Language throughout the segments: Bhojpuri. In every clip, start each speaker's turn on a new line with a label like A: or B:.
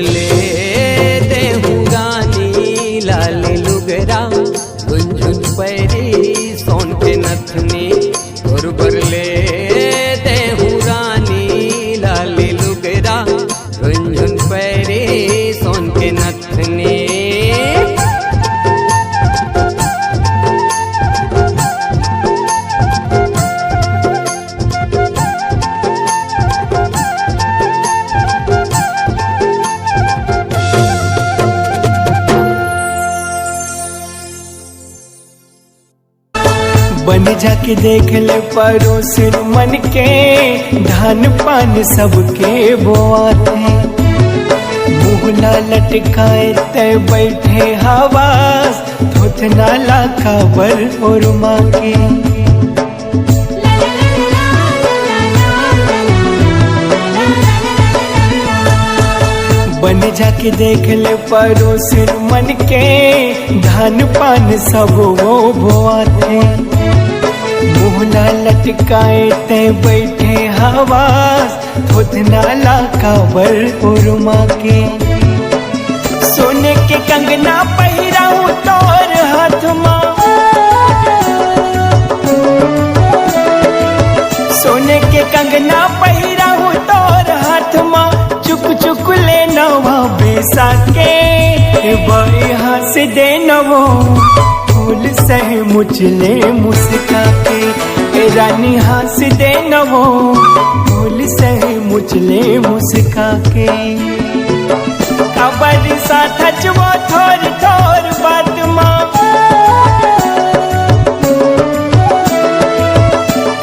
A: ले देहूँ रानी लाल लुगरा झुनझुन पैरी सोन के नथनी गोर ले देहूँ रानी लाल लुगरा झुनझुन पैरी सोन के नथनी।
B: बन जाके देख ले पड़ोसिन मन के धान पान सबके बोआते मुहला लटकाए ते बैठे हवास धोत नाला खबर और माँ के। बन जाके देख ले पड़ोसिन मन के धान पान सब वो बोआते मुहला लटकाए ते बैठे हवास धोत नाला खबर और माँ के। सोने के कंगना पहिराऊं तोर हाथ माँ, सोने के कंगना पहिराऊं तोर हाथ माँ चुक चुक ले नवा बेसा के भाई हंस दे नवो फूल सह मुझले मुस्का के रानी हंस दे नवो फूल सह मुझले मुस्का के। खबर साथ वो थोर थोर बात माँ,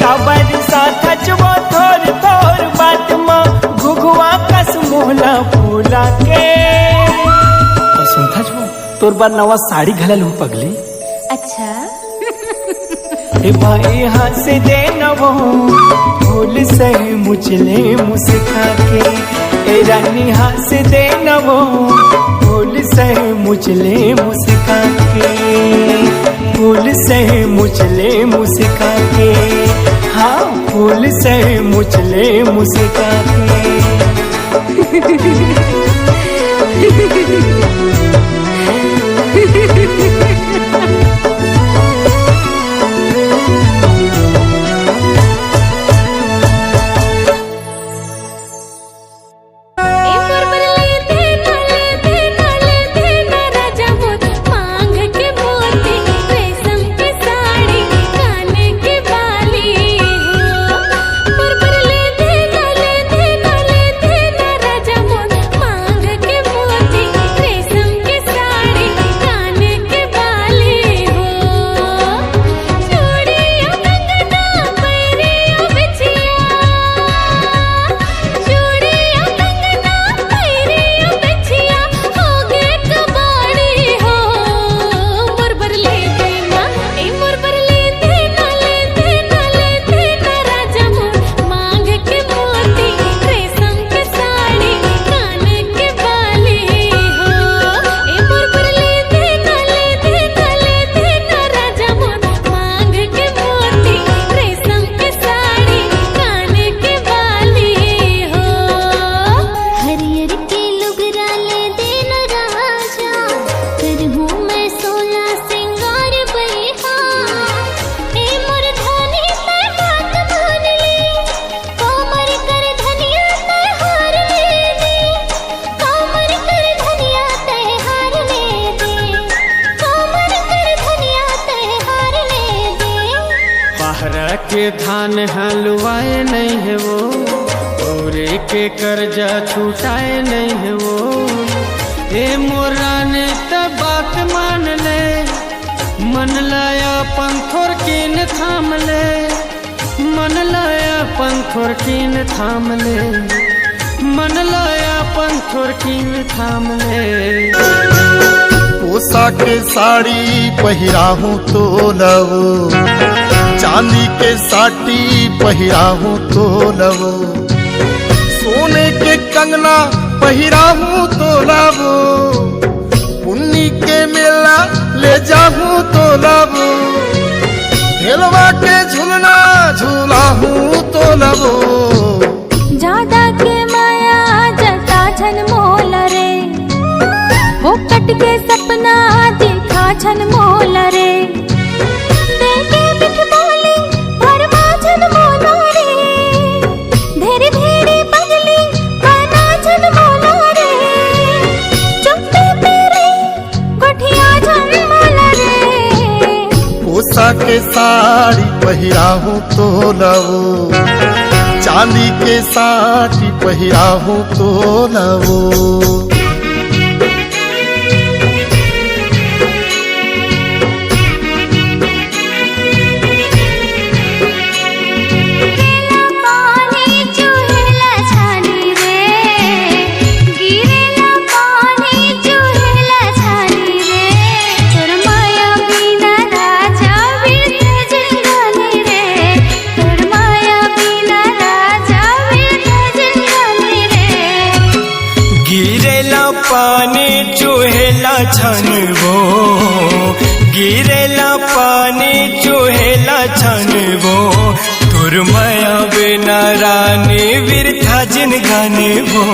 B: खबर साथ वो थोर थोर बात माँ घुघुआ कस मोहला फूला के। तोर बार नवा साड़ी घलल हूँ पगली।
C: अच्छा
B: ए भाई हंस दे नवो फूल सह मुझले मुस्का के ए रानी हंस दे नवो फूल सह मुझले मुस्का के फूल सह मुझले मुस्का के हाँ फूल सह मुझले मुस्का के।
A: के धान हलवाए नहीं है वो औरे के कर्जा छुटाए नहीं है वो। ए मोरा ने तब बात मान ले मन लाया पंखोर कीन थाम ले मन लाया पंखोर कीन थाम ले मन लाया पंखोर कीन थाम ले।
D: पोसा के साड़ी पहिराहूँ तो लवो चांदी के साटी पहिराहूँ तो लवो सोने के कंगना पहिराहूँ तो लवो पुन्नी के मेला ले जाहूँ तो लवो हेलवा के झूलना झूलाहूँ तो लवो
C: ज्यादा के माया जता छन मोल रे के सपना देखा छन मोल रे, देखे बिठ बोली भरमा छन मोला रे, धेरे धेरे पगली बना छन मोला रे, चुप्पे तेरे गोठिया छन मोला रे।
D: कोसा के साड़ी पहिराहूं तो लवो, चांदी के साड़ी पहिराहूं तो लवो।
B: पानी चूहेला छन वो, गिरेला पानी चूहेला छन वो, तुर माया बिना रानी बिरथा जिन गाने वो,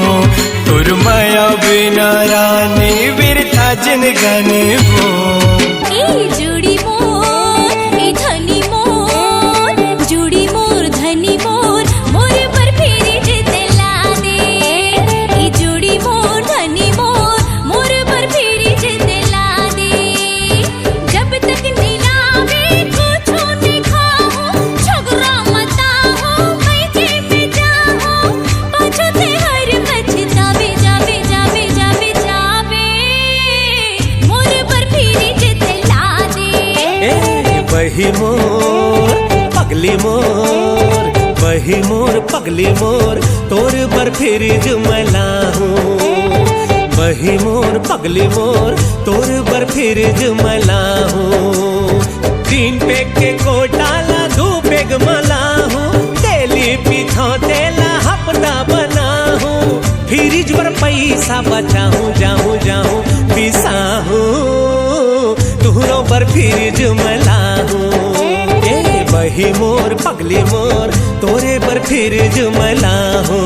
B: तुर माया बिना रानी बिरथा जिन गाने वो।
C: ए जुड़ी मोर ए धनी मोर, जुड़ी मोर धनी मोर, मोर पर फेरी जितला दे। ए जुड़ी मोर धनी मोर, मोर पर फेरी जितला दे। जब तक नीलावे कुछ दिखाओ, झगड़ा मता हो कैसे में जाओ, पाछो ते हर पछतावे जावे जावे जावे जावे, मोर पर फेरी जितला दे।
E: बही मोर पगली मोर, बही मोर पगली मोर, तोर पर फिर जुमला हूँ। बही मोर पगली मोर, तोर पर फिर जुमला हूँ। तीन पेग के कोटाला दो पेग मला हूँ, तेली पीछो तेला हपना बना हूँ। फ्रिज पर पैसा बचा हूँ, जाऊँ जाऊँ पिसा हूँ, तुहरों पर फिर जुमला हूँ। ए बही मोर पगली मोर, तोरे पर फिर जुमला हूँ।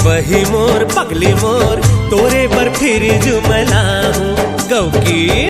E: बही मोर पगली मोर, तोरे पर फिर जुमला हूँ। गौ की